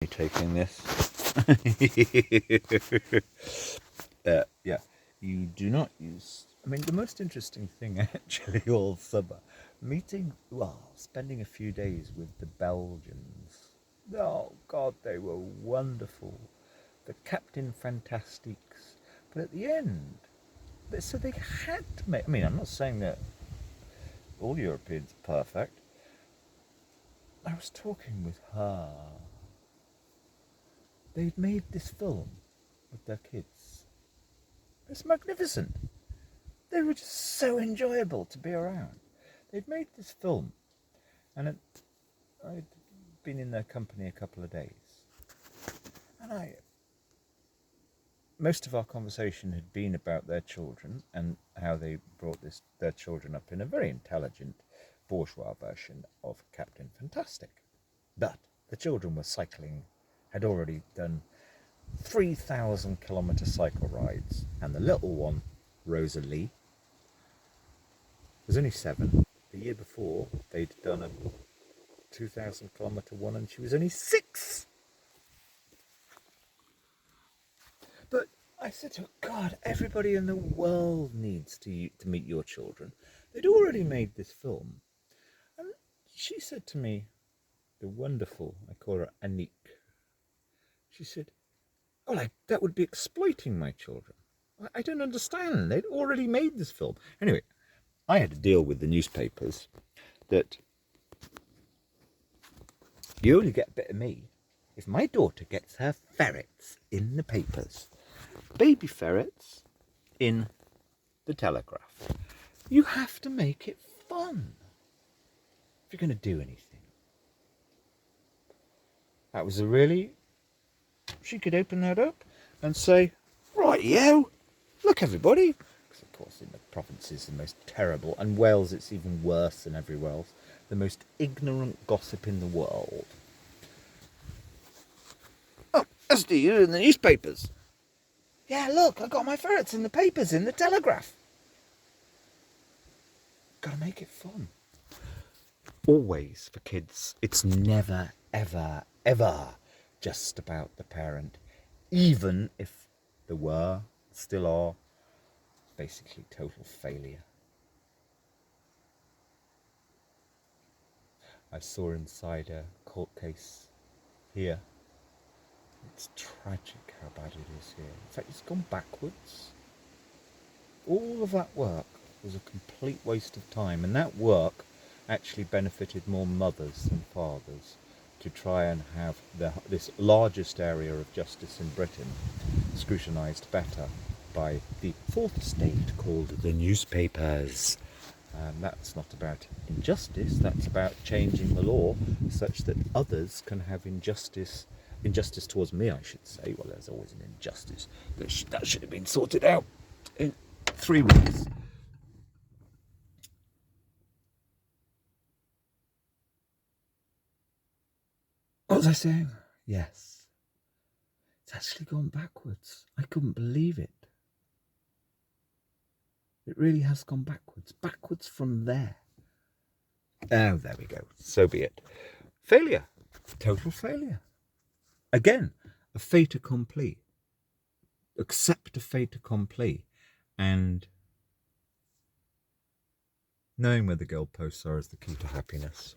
taking this. Yeah, you do not use. I mean, the most interesting thing actually all summer, spending a few days with the Belgians. Oh God, they were wonderful. The Captain Fantastiques. But at the end, so they had to make. I mean, I'm not saying that all Europeans are perfect. I was talking with her. They'd made this film with their kids. It's magnificent. They were just so enjoyable to be around. They'd made this film, and I'd been in their company a couple of days, and most of our conversation had been about their children and how they brought their children up in a very intelligent bourgeois version of Captain Fantastic. But the children were cycling, had already done 3,000-kilometre cycle rides, and the little one, Rosalie, was only 7. The year before, they'd done a 2,000-kilometre one, and she was only 6. But I said to her, God, everybody in the world needs to meet your children. They'd already made this film. And she said to me, the wonderful, I call her Anik, she said, oh, that would be exploiting my children. I don't understand. They'd already made this film. Anyway, I had to deal with the newspapers that you only get a bit of me if my daughter gets her ferrets in the papers. Baby ferrets in the Telegraph. You have to make it fun if you're going to do anything. That was she could open that up and say, right, yo, look everybody. Because of course in the provinces the most terrible, and Wales it's even worse than everywhere else, the most ignorant gossip in the world. Oh, as do you in the newspapers. Yeah, look, I got my ferrets in the papers, in the Telegraph. Gotta make it fun. Always for kids, it's never, ever, ever just about the parent. Even if there were, still are, basically total failure. I saw inside a court case here. It's tragic how bad it is here. In fact, it's gone backwards. All of that work was a complete waste of time, and that work actually benefited more mothers than fathers to try and have this largest area of justice in Britain scrutinised better by the fourth estate called the newspapers. That's not about injustice, that's about changing the law such that others can have injustice towards me, I should say. Well, there's always an injustice. That should have been sorted out in 3 weeks. What was I saying? Yes. It's actually gone backwards. I couldn't believe it. It really has gone backwards. Backwards from there. Oh, there we go. So be it. Failure. Total failure. Again, a fait accompli. Accept a fait accompli. And knowing where the goalposts are is the key to happiness.